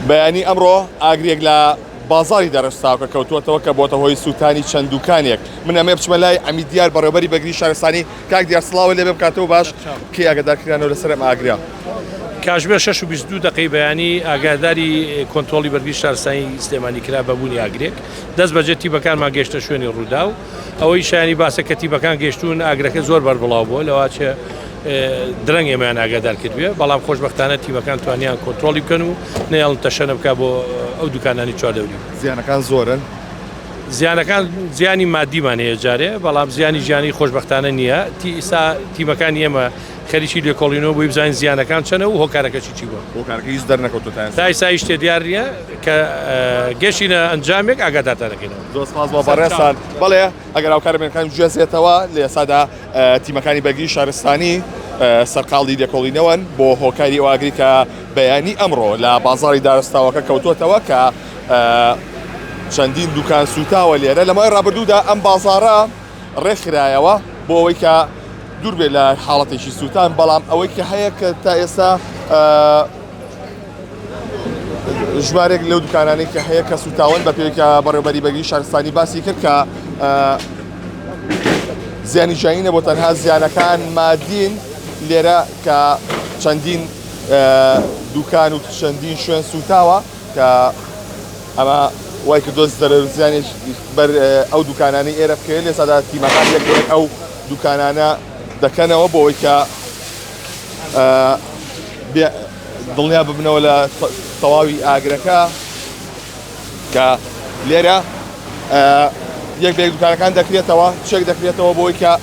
بەیانی ئەمڕۆ ئاگرێک لە بازاری دەرەستاوکە کەوتووەتەوە کە بۆتە هۆی سووتانی چەند دوکانێک من ئەمێ بچمە لای ئەمیدیار بەڕێوەبەری بەگری شارستانی کاک دیار سڵاوە لێ بکاتەوە باش کێ ئاگادارکرانەوە لەسەر ئەم ئاگریا کاتژمێر 6:22 دقەی بەیانی ئاگاداری کۆنتترۆلی بەرگری شارستانی سلێمانی کرا بەبوونی ئاگرێک دەست بەجێ تیبەکانمان گەشتە شوێنی ڕوودا و ئەوەی شایانی باسە کە تیبەکان گەشتون ئاگرەکە زۆر بەربڵاو بووە لەواچە درەنگ ئێمەیان ئاگادار کردوێ بەڵام خۆشبەختانە تیمەکان توانیان کۆنتترۆلی بکەن و نێڵ تەشەنە بکە بۆ ئەو دوکانانی چواردەوری زیانەکان زۆرن زیانەکان زیانی مادیمان هەیە جارێ بەڵام زیانی ژیانی خۆشبەختانە نییە ئێستا تیمەکانی ئێمە خەریکی لێکۆڵینەوە بۆی بزانین زیانەکان چەنە و هۆکارەکەی چی بووە هۆکارەکە هیچ دەرنەکەوتوتان تا ئێستا هیچ شتێ دیار نییە کە گەشتینە ئەنجامێک ئاگادارتانەکەینەوە زۆر سپاس بۆ بەڕێستان بەڵێ ئەگەر هاوکارەکانی گوێزێتەوە لە ئێسادا تیمەکانی بەرگری شارستانی سەرقاڵی لێکۆڵینەوەن بۆ هۆکاری ئەو ئاگری کە بەیانی ئەمڕۆ لە بازاڕی دارستاوەکە کەوتوتەوە کە چەندین دوکان سوتاوە لێرە لەمای ڕابردوودا ئەم بازارە ڕێکخرایەوە بۆ ئەوەی کە دوور بێت لە حاڵەتێکی سووتان بەڵام ئەوەی کە هەیە کە تا ئێستا ژمارێک لەو دوکانانەی کە هەیە کە سوتاون بە پێوەیکە بەڕێوەبەری بەرگری شارستانی باسی کرد کە زیانی ژیانینە بۆ تەنها زیانەکان مادین لێرە کە چەندین دوکان و چەندین شوێن سوتاوە کە ئەمە وای کە دۆست زیانی بەر ئەو دوکانانی ئێرە بکەوێت لێ سادا تیمەکان یەکێک ئەو دوکانانە دەکەنەوە بۆ ئەوەی کە دڵنیا ببنەوە لە تەواوی ئاگرەکە کە لێرە یەک بێک دوکانەکان دەکرێتەوە چێک دەکرێتەوە بۆی کە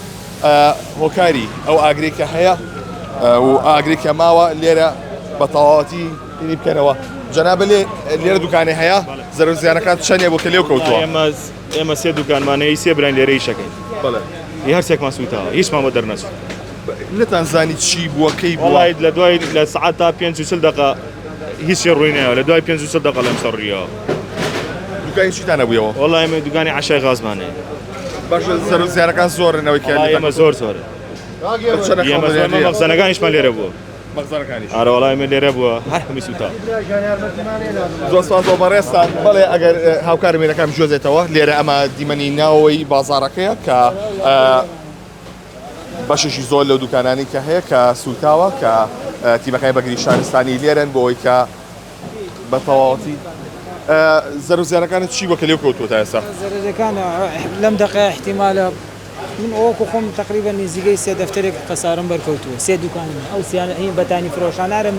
هۆکاری ئەو ئاگرێکە هەیە و ئاگرێکە ماوە لێرە بە تەواوەتی بینی بکەنەوە جەنابە لێرە دوکانێ هەیە زەرەر زیانەکان چەندێ بۆ کە لێو کەوتووە ئێمە سێ دوکانمانەیە سێ بران لێرەی شەکەین هەرسێکمان سوتاوە هیچمان بۆ دەرنەچوو نتانزانی چی بووە کەی وڵای لە دوای لە سعات تا 5 دقە هیچی ڕووی نەوە لە دوای 5 دقە لەم سەڕیەوە دوکانی چیتانە بوویەوە وڵای ئێمە دوکانی عەشای غازمانەیە باشە زەرەر زیانەکان زۆرنەوەی کە ئێمە زۆر مەخزەنەکانیشمان لێرە بووە ئارە وڵای من لێرە بووە هەر هەمی سوتا زۆر سپاس بۆ بەڕێستان بەڵێ ئەگەر هاوکارمێنەکەم گوێزێتەوە لێرە ئەمە دیمەنی ناوەوەی بازاڕەکەیە کە بەشێکی زۆر لەو دوکانانی کە هەیە کە سوتاوە کە تیمەکانی بەرگری شارستانی لێرن بۆ ئەوەی کە بە تەواوەتی زەرەر زیانەکانت چی بووە کە لێو کەوتووە تا ئێستا زەرەرەکان لەم دقەیە احتیمالە من ئەوەکو خۆم تقریبا نزیگەی سێ دەفتەرێک قەسارم بەرکەوتووە سێ دوکانم ئەو سیانە هی بەتانی فرۆشانارم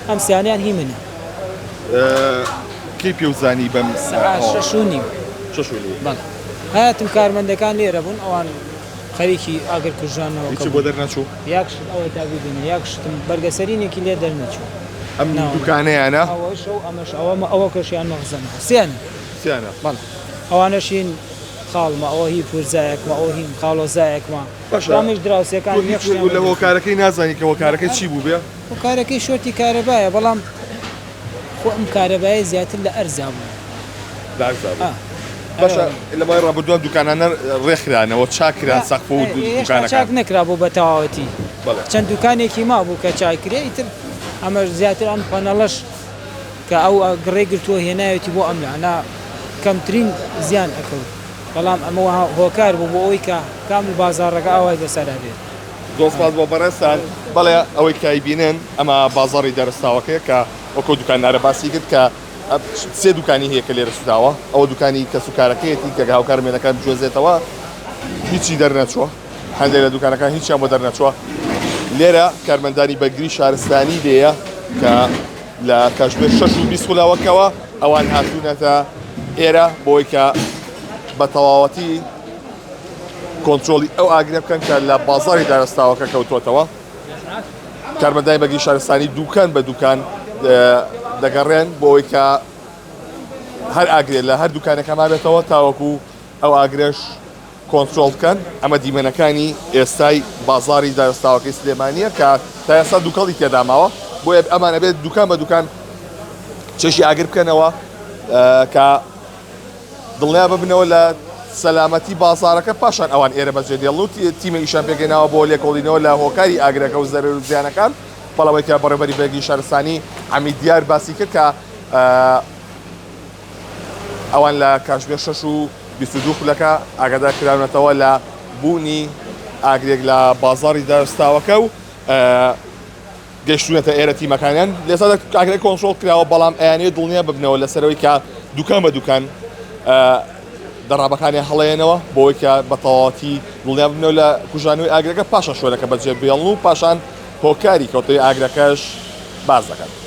ئەم سیانیان هی منە کەی پێوزانی بەم بەڵێ هاتم کارمەندەکان لێرە بوون ئەوان خەریکی ئاگر کوژانەوە هیچ بۆ دەرنەچوو یاکش ئەوە تا ببینە یاکشتم بەرگەسەرینێکی لێ دەرنەچوو ئەم دوکانەیانە ئەوەش ئەمەش ئەوە کەشیان مەخزەنە سیانە بەڵێ ئەوانەشین خاڵمە ئەوە هی پورزایەکمە ئەوە هیم خاڵۆزایەکمە ڕامیش دراوسەکان لە هۆکارەکەی نازانی کە هۆکارەکەی چی بوو بێ هۆکارەکەی شۆرتی کارەبایە بەڵام خۆ ئەم کارەبایە زیاتر لە ئەرزا بوو باشە لەمای ڕابردووە دوکانانە ڕێکخرانەوە چاکران سەقف و دوکانەکان چاک نەکرا بوو بە تەواوەتی چەند دوکانێکی ما بوو کە چاکرێ ئیتر ئەمە زیاتر ئەم پەنەڵەش کە ئەو گڕێ گرتووە هێنایەتی بۆ ئەم لەنا کەمترین زیان ئەکەوت بەڵام ئەمە هۆکار بوو بۆ ئەوەی کە کامل بازاڕەکە ئاوای بەسەرا بێت زۆر سپاس بۆ بەڕێستان بەڵێ ئەوەی کایبینن ئەمە بازاڕی دەرەستاوەکەیە کە وەکو دوکانارە باسی کرد کە سێ دوکانی هەیە کە لێرە سوتاوە ئەوە دوکانی کە سوکارەکەیەتی کە هاوکارمێنەکان بجۆزێتەوە هیچی دەرنەچووە هەندێک لە دوکانەکان هیچیان بۆ دەرنەچووە لێرە کارمەندانی بەرگری شارستانی لێیە کە لە کاتژمێر 6:20 خلاوەکەوە ئەوان هاتوونەتە ئێرە بۆی کە بە تەواوەتی کۆنتترۆلی ئەو ئاگرە بکەن کە لە بازاری دارەستاوەکە کەوتوتەوە کارمەندانی بەرگری شارستانی دوکان بە دوکان دەگەڕێن بۆ ئەوەی کە هەر ئاگرێت لە هەر دوکانەکەما بێتەوە تاوەکو ئەو ئاگرێش کۆنتترۆل بکەن ئەمە دیمەنەکانی ئێستای بازاری دارەستاوەکەی سلێمانیە کە تا ئێستا دووکەڵی تێداماوە بۆیە ئەمانە بێت دوکان بە دوکان چێشی ئاگر بکەنەوە کە دڵنیا ببنەوە لە سەلامەتی بازارەکە پاشان ئەوان ئێرە بەجێ دێڵ و تیمە ئیشان پێگەیناوە بۆ لێکۆڵینەوە لە هۆکاری ئاگرەکە و زەرەر و زیانەکان بەڵەوەی کە بەڕێوەبەری بەرگری شارستانی ئەمیدیار باسی کرد کە ئەوان لە کاتژمێر 6 و 22 خولەکە ئاگادار کراونەتەوە لە بوونی ئاگرێک لە بازاڕی دەرستاوەکە و گەشتونەتە ئێرە تیمەکانیان لێسا ئاگرێک کۆنتڕۆڵ کراوە بەڵام ئەیانەیە دڵنییا ببنەوە لەسەرەوەی کە دوکان بە دوکان دەڕابەکانی هەڵەیەنەوە بۆی کە بە تەواوەتی دڵنیا ببنەوە لە کوژانەوەی ئاگرەکە پاشان شوێنەکە بەجێ بێڵن و پاشان هۆکاری کەوتەی ئاگرەکەش باز دەکەن.